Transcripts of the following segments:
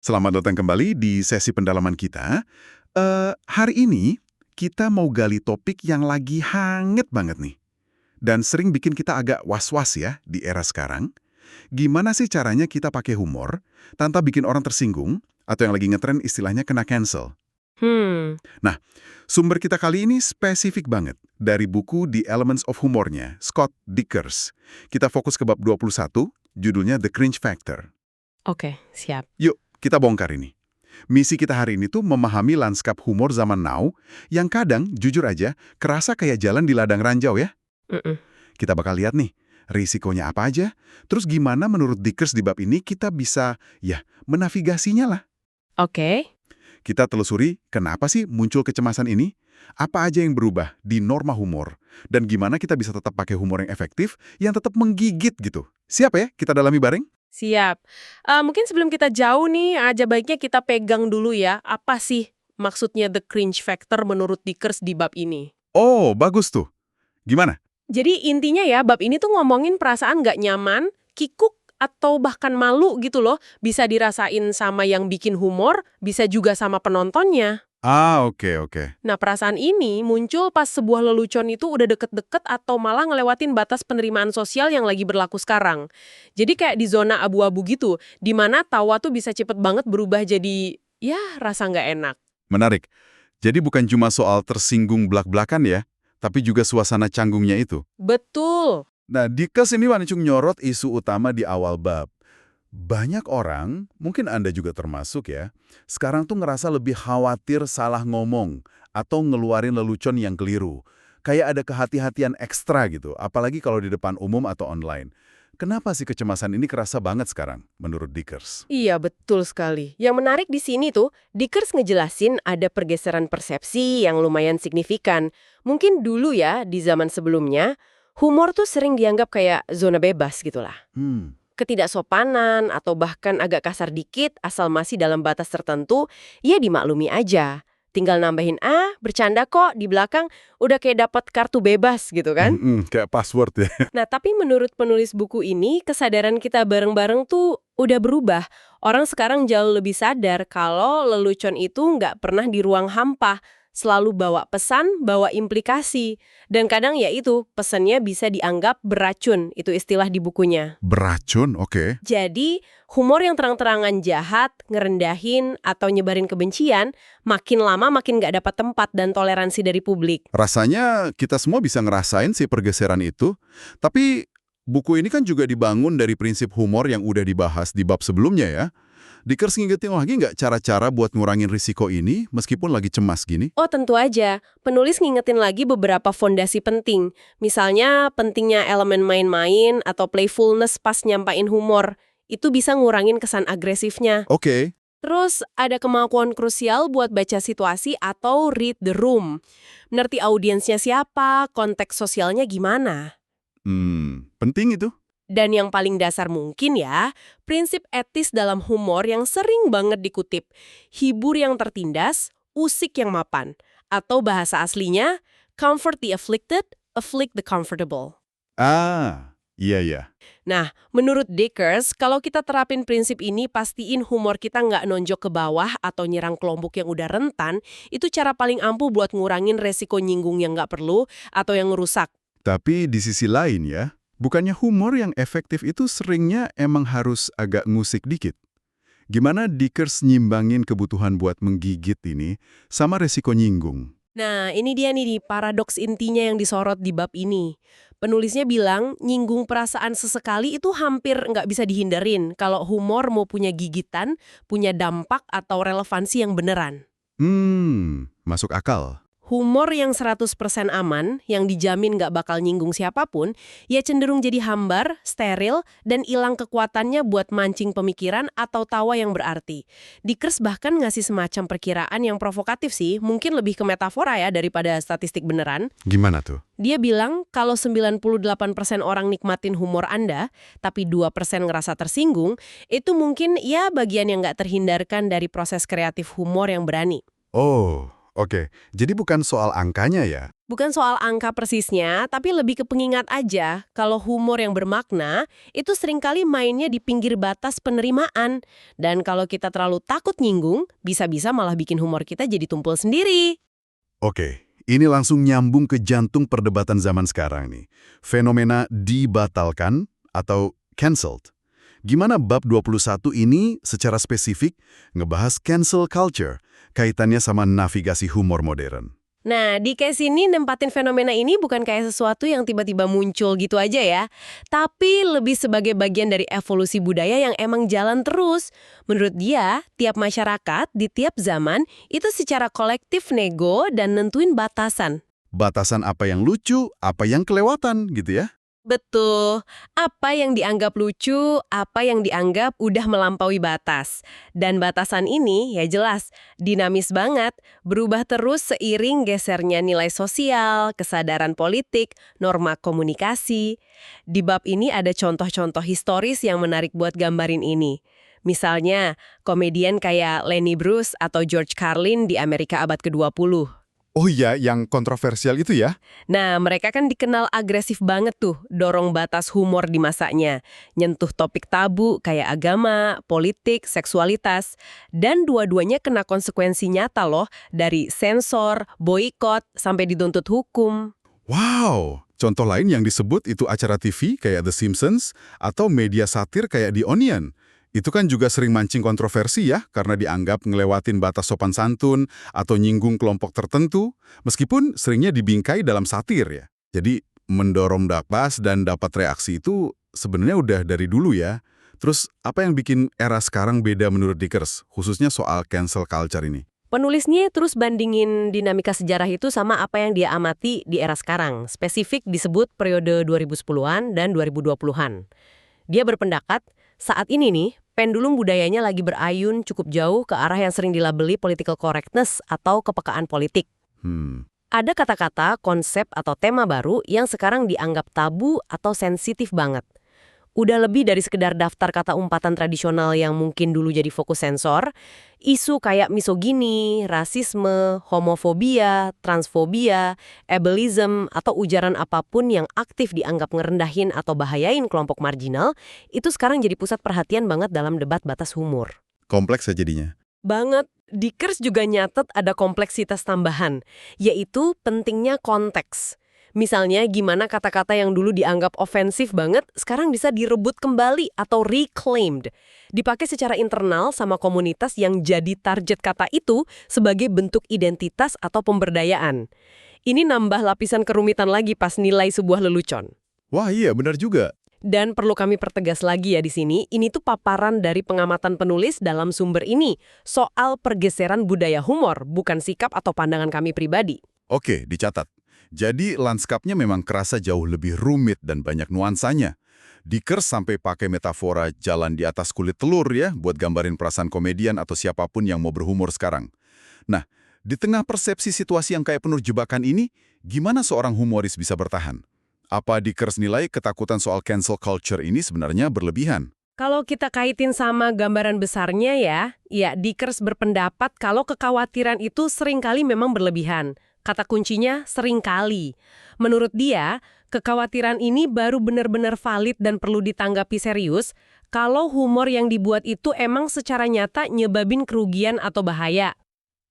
Selamat datang kembali di sesi pendalaman kita. Hari ini kita mau gali topik yang lagi hangat banget nih. Dan sering bikin kita agak was-was ya di era sekarang. Gimana sih caranya kita pakai humor tanpa bikin orang tersinggung atau yang lagi ngetren istilahnya kena cancel? Hmm, Nah, sumber kita kali ini spesifik banget dari buku The Elements of Humor-nya Scott Dikkers. Kita fokus ke bab 21, judulnya The Cringe Factor. oke, siap. Yuk, kita bongkar ini. Misi kita hari ini tuh memahami lanskap humor zaman now yang kadang, jujur aja, kerasa kayak jalan di ladang ranjau ya. Mm-mm. Kita bakal lihat nih, risikonya apa aja, terus gimana menurut Dickers di bab ini kita bisa, ya, menavigasinya lah. Oke, Kita telusuri kenapa sih muncul kecemasan ini, apa aja yang berubah di norma humor, dan gimana kita bisa tetap pakai humor yang efektif, yang tetap menggigit gitu. Siap ya, kita dalami bareng? siap. Mungkin sebelum kita jauh nih, aja baiknya kita pegang dulu ya, apa sih maksudnya the cringe factor menurut Dickers di bab ini? Oh, bagus tuh. Gimana? Jadi intinya ya, bab ini tuh ngomongin perasaan nggak nyaman, kikuk, atau bahkan malu gitu loh, bisa dirasain sama yang bikin humor, bisa juga sama penontonnya. Ah, oke, oke. Nah, perasaan ini muncul pas sebuah lelucon itu udah deket-deket atau malah ngelewatin batas penerimaan sosial yang lagi berlaku sekarang. Jadi kayak di zona abu-abu gitu, di mana tawa tuh bisa cepet banget berubah jadi, ya rasa nggak enak. Menarik. Jadi bukan cuma soal tersinggung belak-belakan ya, tapi juga suasana canggungnya itu. Betul. Nah, Dickens ini wancung nyorot isu utama di awal bab. Banyak orang, mungkin Anda juga termasuk ya, sekarang tuh ngerasa lebih khawatir salah ngomong atau ngeluarin lelucon yang keliru. Kayak ada kehati-hatian ekstra gitu, apalagi kalau di depan umum atau online. Kenapa sih kecemasan ini kerasa banget sekarang, menurut Dickens? Iya, betul sekali. Yang menarik di sini tuh, Dickers ngejelasin ada pergeseran persepsi yang lumayan signifikan. Mungkin dulu ya, di zaman sebelumnya, humor tuh sering dianggap kayak zona bebas gitulah. Hmm, Ketidaksopanan atau bahkan agak kasar dikit asal masih dalam batas tertentu, ya dimaklumi aja. Tinggal nambahin bercanda kok di belakang udah kayak dapat kartu bebas gitu kan. kayak password ya. Nah, tapi menurut penulis buku ini, kesadaran kita bareng-bareng tuh udah berubah. Orang sekarang jauh lebih sadar kalau lelucon itu nggak pernah di ruang hampa, selalu bawa pesan, bawa implikasi. Dan kadang ya itu, pesannya bisa dianggap beracun, itu istilah di bukunya. Beracun, oke. Jadi, humor yang terang-terangan jahat, ngerendahin, atau nyebarin kebencian, makin lama makin nggak dapat tempat dan toleransi dari publik. Rasanya kita semua bisa ngerasain sih pergeseran itu, tapi buku ini kan juga dibangun dari prinsip humor yang udah dibahas di bab sebelumnya ya. Dickens ngingetin lagi nggak cara-cara buat ngurangin risiko ini meskipun lagi cemas gini? Oh, tentu aja. Penulis ngingetin lagi beberapa fondasi penting. Misalnya, pentingnya elemen main-main atau playfulness pas nyampain humor. Itu bisa ngurangin kesan agresifnya. Oke. Terus, ada kemampuan krusial buat baca situasi atau read the room. Ngerti audiensnya siapa, konteks sosialnya gimana. Penting itu. Dan yang paling dasar mungkin ya, prinsip etis dalam humor yang sering banget dikutip. Hibur yang tertindas, usik yang mapan. Atau bahasa aslinya, comfort the afflicted, afflict the comfortable. Ah, iya ya. Nah, menurut Dickers, kalau kita terapin prinsip ini, pastiin humor kita nggak nonjok ke bawah atau nyerang kelompok yang udah rentan, itu cara paling ampuh buat ngurangin resiko nyinggung yang nggak perlu atau yang ngerusak. Tapi di sisi lain ya, bukannya humor yang efektif itu seringnya emang harus agak ngusik dikit. Gimana Dickens nyimbangin kebutuhan buat menggigit ini sama resiko nyinggung? Nah, ini dia nih paradoks intinya yang disorot di bab ini. Penulisnya bilang, nyinggung perasaan sesekali itu hampir nggak bisa dihindarin kalau humor mau punya gigitan, punya dampak atau relevansi yang beneran. Masuk akal. Humor yang 100% aman, yang dijamin nggak bakal nyinggung siapapun, ya cenderung jadi hambar, steril, dan hilang kekuatannya buat mancing pemikiran atau tawa yang berarti. Dickers bahkan ngasih semacam perkiraan yang provokatif sih, mungkin lebih ke metafora ya daripada statistik beneran. Gimana tuh? Dia bilang kalau 98% orang nikmatin humor Anda, tapi 2% ngerasa tersinggung, itu mungkin ya bagian yang nggak terhindarkan dari proses kreatif humor yang berani. Oh, Oke. Jadi bukan soal angkanya ya? Bukan soal angka persisnya, tapi lebih ke pengingat aja kalau humor yang bermakna itu seringkali mainnya di pinggir batas penerimaan. Dan kalau kita terlalu takut nyinggung, bisa-bisa malah bikin humor kita jadi tumpul sendiri. Oke. Ini langsung nyambung ke jantung perdebatan zaman sekarang nih. Fenomena dibatalkan atau cancelled. Gimana bab 21 ini secara spesifik ngebahas cancel culture, kaitannya sama navigasi humor modern. Nah, di case ini nempatin fenomena ini bukan kayak sesuatu yang tiba-tiba muncul gitu aja ya, tapi lebih sebagai bagian dari evolusi budaya yang emang jalan terus. Menurut dia, tiap masyarakat di tiap zaman itu secara kolektif nego dan nentuin batasan. Batasan apa yang lucu, apa yang kelewatan gitu ya. Betul. Apa yang dianggap lucu, apa yang dianggap udah melampaui batas. Dan batasan ini, ya jelas, dinamis banget, berubah terus seiring gesernya nilai sosial, kesadaran politik, norma komunikasi. Di bab ini ada contoh-contoh historis yang menarik buat gambarin ini. Misalnya, komedian kayak Lenny Bruce atau George Carlin di Amerika abad ke-20. Oh iya, yang kontroversial itu ya? Nah, mereka kan dikenal agresif banget tuh, dorong batas humor di masanya, nyentuh topik tabu kayak agama, politik, seksualitas, dan dua-duanya kena konsekuensi nyata loh, dari sensor, boikot, sampai dituntut hukum. Wow! Contoh lain yang disebut itu acara TV kayak The Simpsons atau media satir kayak The Onion. Itu kan juga sering mancing kontroversi ya, karena dianggap ngelewatin batas sopan santun atau nyinggung kelompok tertentu, meskipun seringnya dibingkai dalam satir ya. Jadi, mendorong batas dan dapat reaksi itu sebenarnya udah dari dulu ya. Terus, apa yang bikin era sekarang beda menurut Dickers, khususnya soal cancel culture ini? Penulisnya terus bandingin dinamika sejarah itu sama apa yang dia amati di era sekarang, spesifik disebut periode 2010-an dan 2020-an. Dia berpendapat, saat ini nih, pendulum budayanya lagi berayun cukup jauh ke arah yang sering dilabeli political correctness atau kepekaan politik. Ada kata-kata, konsep, atau tema baru yang sekarang dianggap tabu atau sensitif banget. Udah lebih dari sekedar daftar kata umpatan tradisional yang mungkin dulu jadi fokus sensor, isu kayak misogini, rasisme, homofobia, transfobia, ableism, atau ujaran apapun yang aktif dianggap ngerendahin atau bahayain kelompok marginal, itu sekarang jadi pusat perhatian banget dalam debat batas humor. Kompleks ya jadinya. Banget. Dickers juga nyatet ada kompleksitas tambahan, yaitu pentingnya konteks. Misalnya gimana kata-kata yang dulu dianggap ofensif banget, sekarang bisa direbut kembali atau reclaimed. Dipakai secara internal sama komunitas yang jadi target kata itu sebagai bentuk identitas atau pemberdayaan. Ini nambah lapisan kerumitan lagi pas nilai sebuah lelucon. Wah iya, benar juga. Dan perlu kami pertegas lagi ya di sini, ini tuh paparan dari pengamatan penulis dalam sumber ini soal pergeseran budaya humor, bukan sikap atau pandangan kami pribadi. Oke, dicatat. Jadi lanskapnya memang kerasa jauh lebih rumit dan banyak nuansanya. Dickers sampai pakai metafora jalan di atas kulit telur ya, buat gambarin perasaan komedian atau siapapun yang mau berhumor sekarang. Nah, di tengah persepsi situasi yang kayak penuh jebakan ini, gimana seorang humoris bisa bertahan? Apa Dickers nilai ketakutan soal cancel culture ini sebenarnya berlebihan? Kalau kita kaitin sama gambaran besarnya ya Dickers berpendapat kalau kekhawatiran itu seringkali memang berlebihan. Kata kuncinya seringkali. Menurut dia, kekhawatiran ini baru benar-benar valid dan perlu ditanggapi serius kalau humor yang dibuat itu emang secara nyata nyebabin kerugian atau bahaya.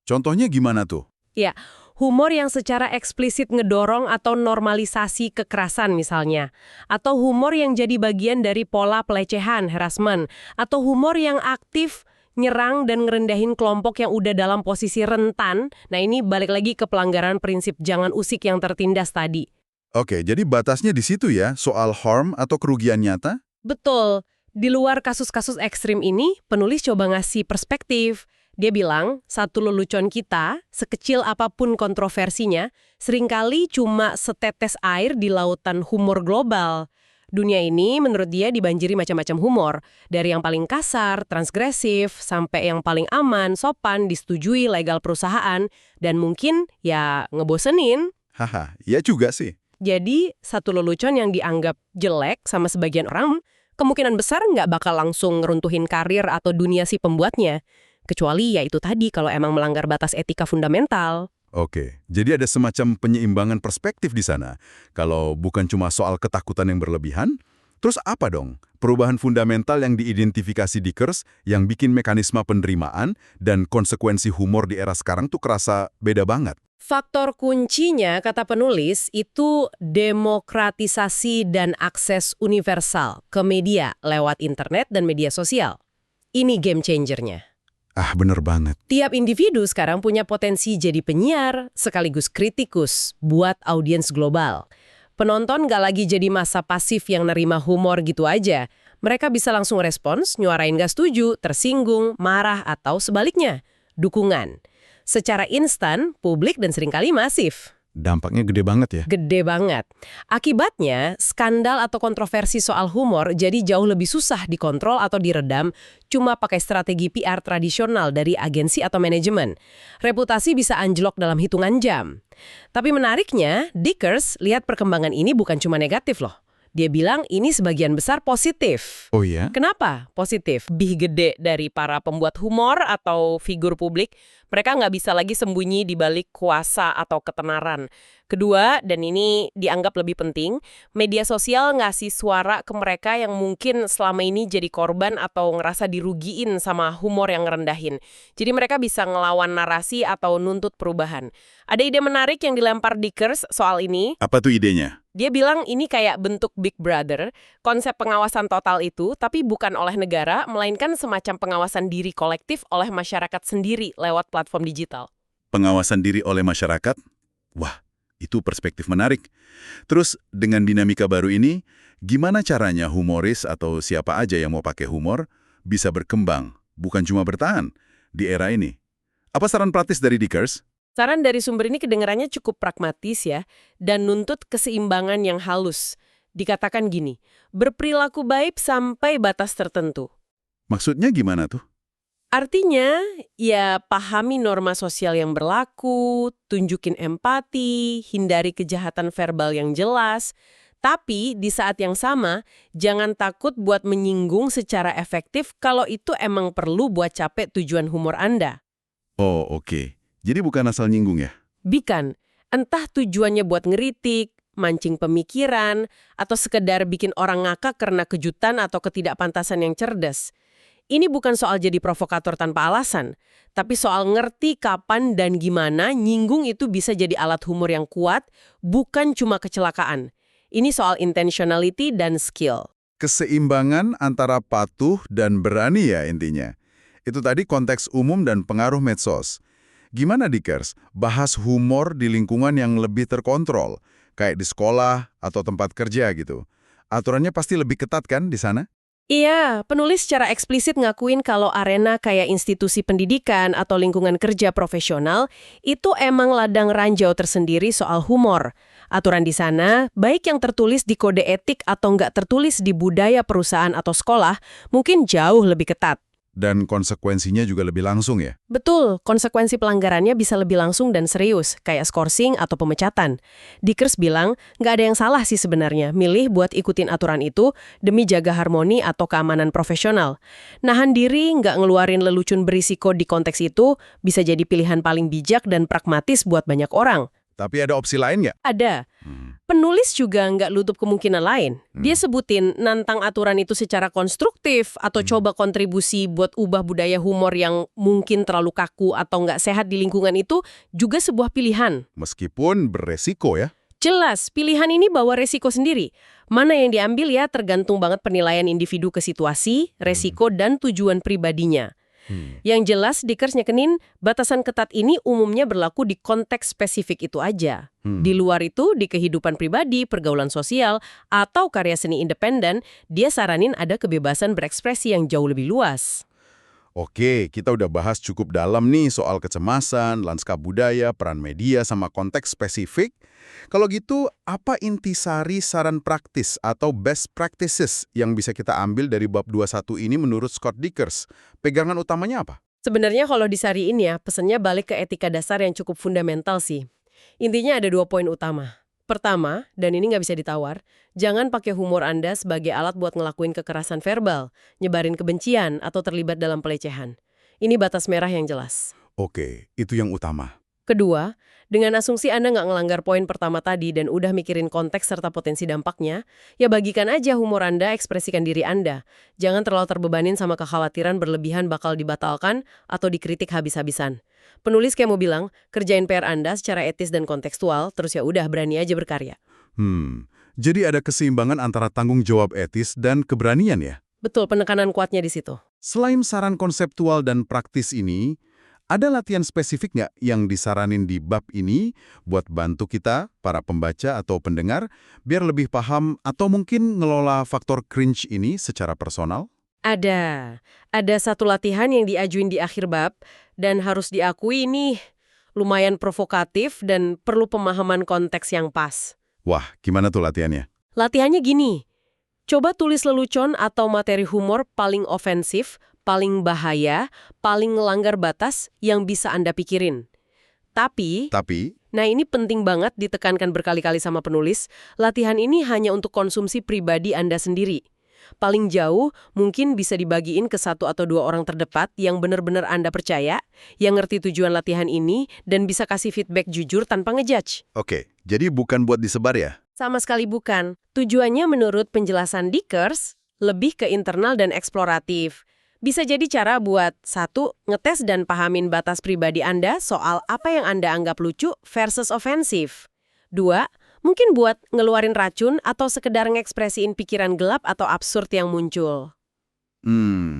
Contohnya gimana tuh? Ya, humor yang secara eksplisit ngedorong atau normalisasi kekerasan misalnya. Atau humor yang jadi bagian dari pola pelecehan, harassment. Atau humor yang aktif nyerang dan ngerendahin kelompok yang udah dalam posisi rentan. Nah ini balik lagi ke pelanggaran prinsip jangan usik yang tertindas tadi. Oke, jadi batasnya di situ ya, soal harm atau kerugian nyata? Betul. Di luar kasus-kasus ekstrim ini, penulis coba ngasih perspektif. Dia bilang, satu lelucon kita, sekecil apapun kontroversinya, seringkali cuma setetes air di lautan humor global. Dunia ini menurut dia dibanjiri macam-macam humor. Dari yang paling kasar, transgresif, sampai yang paling aman, sopan, disetujui legal perusahaan, dan mungkin ya ngebosenin. Haha, iya juga sih. Jadi, satu lelucon yang dianggap jelek sama sebagian orang, kemungkinan besar nggak bakal langsung ngeruntuhin karir atau dunia si pembuatnya. Kecuali ya itu tadi kalau emang melanggar batas etika fundamental. Oke, jadi ada semacam penyeimbangan perspektif di sana. Kalau bukan cuma soal ketakutan yang berlebihan, terus apa dong perubahan fundamental yang diidentifikasi Dickers yang bikin mekanisme penerimaan dan konsekuensi humor di era sekarang tuh kerasa beda banget? Faktor kuncinya, kata penulis, itu demokratisasi dan akses universal ke media lewat internet dan media sosial. Ini game changernya. Ah, bener banget. Tiap individu sekarang punya potensi jadi penyiar, sekaligus kritikus buat audiens global. Penonton nggak lagi jadi masa pasif yang nerima humor gitu aja. Mereka bisa langsung respons, nyuarain nggak setuju, tersinggung, marah, atau sebaliknya, dukungan. Secara instan, publik dan seringkali masif. Dampaknya gede banget ya? Gede banget. Akibatnya, skandal atau kontroversi soal humor jadi jauh lebih susah dikontrol atau diredam cuma pakai strategi PR tradisional dari agensi atau manajemen. Reputasi bisa anjlok dalam hitungan jam. Tapi menariknya, Dickers lihat perkembangan ini bukan cuma negatif loh. Dia bilang ini sebagian besar positif. Oh ya? Kenapa positif? Lebih gede dari para pembuat humor atau figur publik, mereka nggak bisa lagi sembunyi di balik kuasa atau ketenaran. Kedua, dan ini dianggap lebih penting, media sosial ngasih suara ke mereka yang mungkin selama ini jadi korban atau ngerasa dirugiin sama humor yang ngerendahin. Jadi mereka bisa ngelawan narasi atau nuntut perubahan. Ada ide menarik yang dilempar Dickers soal ini. Apa tuh idenya? Dia bilang ini kayak bentuk Big Brother, konsep pengawasan total itu, tapi bukan oleh negara, melainkan semacam pengawasan diri kolektif oleh masyarakat sendiri lewat platform digital. Pengawasan diri oleh masyarakat? Wah, itu perspektif menarik. Terus, dengan dinamika baru ini, gimana caranya humoris atau siapa aja yang mau pakai humor bisa berkembang, bukan cuma bertahan, di era ini? Apa saran praktis dari Dickers? Saran dari sumber ini kedengarannya cukup pragmatis ya, dan nuntut keseimbangan yang halus. Dikatakan gini, berperilaku baik sampai batas tertentu. Maksudnya gimana tuh? Artinya, ya pahami norma sosial yang berlaku, tunjukin empati, hindari kejahatan verbal yang jelas, tapi di saat yang sama, jangan takut buat menyinggung secara efektif kalau itu emang perlu buat capek tujuan humor Anda. Oh, oke. Jadi bukan asal nyinggung ya? Bukan, entah tujuannya buat ngeritik, mancing pemikiran, atau sekedar bikin orang ngakak karena kejutan atau ketidakpantasan yang cerdas. Ini bukan soal jadi provokator tanpa alasan, tapi soal ngerti kapan dan gimana nyinggung itu bisa jadi alat humor yang kuat, bukan cuma kecelakaan. Ini soal intentionality dan skill. Keseimbangan antara patuh dan berani ya intinya. Itu tadi konteks umum dan pengaruh medsos. Gimana Dickers bahas humor di lingkungan yang lebih terkontrol, kayak di sekolah atau tempat kerja gitu? Aturannya pasti lebih ketat kan di sana? Iya, penulis secara eksplisit ngakuin kalau arena kayak institusi pendidikan atau lingkungan kerja profesional itu emang ladang ranjau tersendiri soal humor. Aturan di sana, baik yang tertulis di kode etik atau nggak tertulis di budaya perusahaan atau sekolah, mungkin jauh lebih ketat. Dan konsekuensinya juga lebih langsung ya? Betul, konsekuensi pelanggarannya bisa lebih langsung dan serius, kayak skorsing atau pemecatan. Dickers bilang, nggak ada yang salah sih sebenarnya, milih buat ikutin aturan itu demi jaga harmoni atau keamanan profesional. Nahan diri, nggak ngeluarin lelucon berisiko di konteks itu, bisa jadi pilihan paling bijak dan pragmatis buat banyak orang. Tapi ada opsi lain nggak? Ada. Penulis juga nggak lutup kemungkinan lain. Dia sebutin nantang aturan itu secara konstruktif atau coba kontribusi buat ubah budaya humor yang mungkin terlalu kaku atau nggak sehat di lingkungan itu juga sebuah pilihan. Meskipun beresiko ya? Jelas, pilihan ini bawa resiko sendiri. Mana yang diambil ya tergantung banget penilaian individu ke situasi, resiko, dan tujuan pribadinya. Yang jelas, Dickers nyekenin batasan ketat ini umumnya berlaku di konteks spesifik itu aja. Di luar itu, di kehidupan pribadi, pergaulan sosial, atau karya seni independen, dia saranin ada kebebasan berekspresi yang jauh lebih luas. Oke, kita udah bahas cukup dalam nih soal kecemasan, lanskap budaya, peran media, sama konteks spesifik. Kalau gitu, apa intisari saran praktis atau best practices yang bisa kita ambil dari bab 21 ini menurut Scott Dickers? Pegangan utamanya apa? Sebenarnya kalau disariin ya, pesannya balik ke etika dasar yang cukup fundamental sih. Intinya ada 2 poin utama. Pertama, dan ini nggak bisa ditawar, jangan pakai humor Anda sebagai alat buat ngelakuin kekerasan verbal, nyebarin kebencian, atau terlibat dalam pelecehan. Ini batas merah yang jelas. Oke, itu yang utama. Kedua, dengan asumsi Anda nggak ngelanggar poin pertama tadi dan udah mikirin konteks serta potensi dampaknya, ya bagikan aja humor Anda, ekspresikan diri Anda. Jangan terlalu terbebanin sama kekhawatiran berlebihan bakal dibatalkan atau dikritik habis-habisan. Penulis kayak mau bilang, kerjain PR Anda secara etis dan kontekstual, terus ya udah berani aja berkarya. Jadi ada keseimbangan antara tanggung jawab etis dan keberanian ya? Betul, penekanan kuatnya di situ. Selain saran konseptual dan praktis ini, ada latihan spesifik nggak yang disaranin di bab ini buat bantu kita, para pembaca atau pendengar, biar lebih paham atau mungkin ngelola faktor cringe ini secara personal? Ada. Ada satu latihan yang diajuin di akhir bab, dan harus diakui nih, lumayan provokatif dan perlu pemahaman konteks yang pas. Wah, gimana tuh latihannya? Latihannya gini, coba tulis lelucon atau materi humor paling ofensif, paling bahaya, paling ngelanggar batas yang bisa Anda pikirin. Tapi, nah ini penting banget ditekankan berkali-kali sama penulis, latihan ini hanya untuk konsumsi pribadi Anda sendiri. Paling jauh, mungkin bisa dibagiin ke 1 atau 2 orang terdekat yang benar-benar Anda percaya, yang ngerti tujuan latihan ini, dan bisa kasih feedback jujur tanpa ngejudge. Oke, jadi bukan buat disebar ya? Sama sekali bukan. Tujuannya menurut penjelasan Dickers, lebih ke internal dan eksploratif. Bisa jadi cara buat 1. Ngetes dan pahamin batas pribadi Anda soal apa yang Anda anggap lucu versus ofensif. 2. Mungkin buat ngeluarin racun atau sekedar ngekspresiin pikiran gelap atau absurd yang muncul. 3.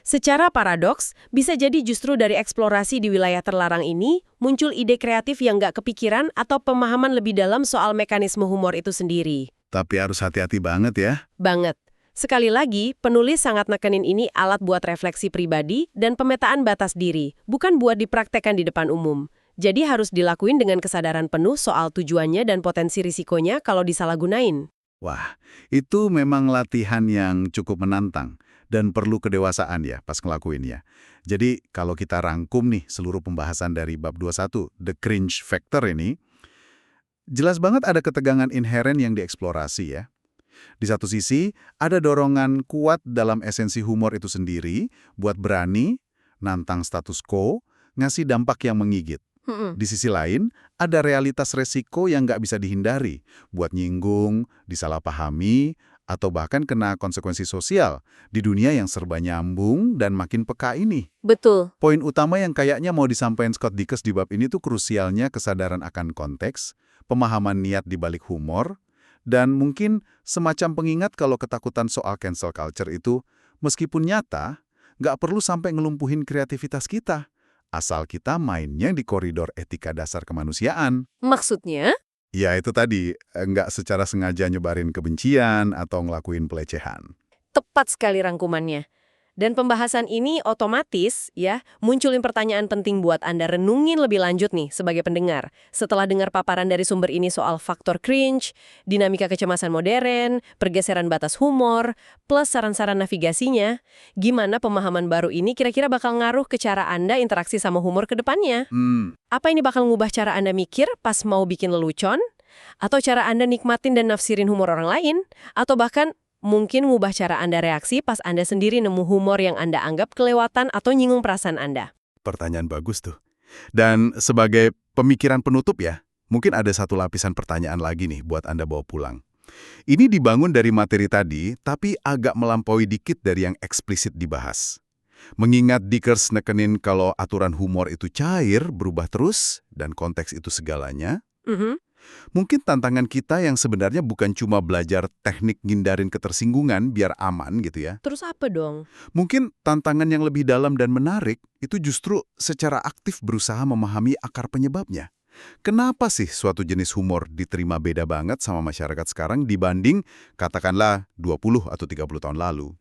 Secara paradoks, bisa jadi justru dari eksplorasi di wilayah terlarang ini, muncul ide kreatif yang nggak kepikiran atau pemahaman lebih dalam soal mekanisme humor itu sendiri. Tapi harus hati-hati banget ya. Banget. Sekali lagi, penulis sangat nekenin ini alat buat refleksi pribadi dan pemetaan batas diri, bukan buat dipraktekkan di depan umum. Jadi harus dilakuin dengan kesadaran penuh soal tujuannya dan potensi risikonya kalau disalahgunain. Wah, itu memang latihan yang cukup menantang dan perlu kedewasaan ya pas ngelakuinnya. Jadi kalau kita rangkum nih seluruh pembahasan dari bab 21, The Cringe Factor ini, jelas banget ada ketegangan inheren yang dieksplorasi ya. Di satu sisi, ada dorongan kuat dalam esensi humor itu sendiri buat berani, nantang status quo, ngasih dampak yang menggigit. Di sisi lain, ada realitas resiko yang nggak bisa dihindari buat nyinggung, disalahpahami, atau bahkan kena konsekuensi sosial di dunia yang serba nyambung dan makin peka ini. Betul. Poin utama yang kayaknya mau disampaikan Scott Dickens di bab ini tuh krusialnya kesadaran akan konteks, pemahaman niat di balik humor, dan mungkin semacam pengingat kalau ketakutan soal cancel culture itu, meskipun nyata, nggak perlu sampai ngelumpuhin kreativitas kita, asal kita mainnya di koridor etika dasar kemanusiaan. Maksudnya? Ya itu tadi, nggak secara sengaja nyebarin kebencian atau ngelakuin pelecehan. Tepat sekali rangkumannya. Dan pembahasan ini otomatis ya munculin pertanyaan penting buat Anda renungin lebih lanjut nih sebagai pendengar. Setelah dengar paparan dari sumber ini soal faktor cringe, dinamika kecemasan modern, pergeseran batas humor, plus saran-saran navigasinya, gimana pemahaman baru ini kira-kira bakal ngaruh ke cara Anda interaksi sama humor ke depannya? Apa ini bakal ngubah cara Anda mikir pas mau bikin lelucon? Atau cara Anda nikmatin dan nafsirin humor orang lain? Atau bahkan mungkin ngubah cara Anda reaksi pas Anda sendiri nemu humor yang Anda anggap kelewatan atau nyinggung perasaan Anda? Pertanyaan bagus tuh. Dan sebagai pemikiran penutup ya, mungkin ada satu lapisan pertanyaan lagi nih buat Anda bawa pulang. Ini dibangun dari materi tadi, tapi agak melampaui dikit dari yang eksplisit dibahas. Mengingat Dickens nekenin kalau aturan humor itu cair, berubah terus, dan konteks itu segalanya, mungkin tantangan kita yang sebenarnya bukan cuma belajar teknik ngindarin ketersinggungan biar aman gitu ya. Terus apa dong? Mungkin tantangan yang lebih dalam dan menarik itu justru secara aktif berusaha memahami akar penyebabnya. Kenapa sih suatu jenis humor diterima beda banget sama masyarakat sekarang dibanding katakanlah 20 atau 30 tahun lalu?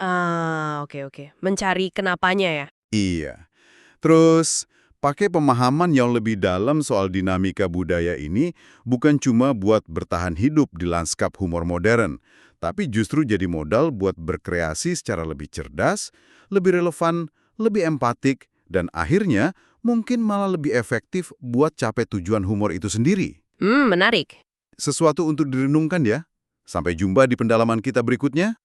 Oke. Mencari kenapanya ya? Iya. Terus pakai pemahaman yang lebih dalam soal dinamika budaya ini bukan cuma buat bertahan hidup di lanskap humor modern, tapi justru jadi modal buat berkreasi secara lebih cerdas, lebih relevan, lebih empatik, dan akhirnya mungkin malah lebih efektif buat capai tujuan humor itu sendiri. Menarik. Sesuatu untuk direnungkan ya. Sampai jumpa di pendalaman kita berikutnya.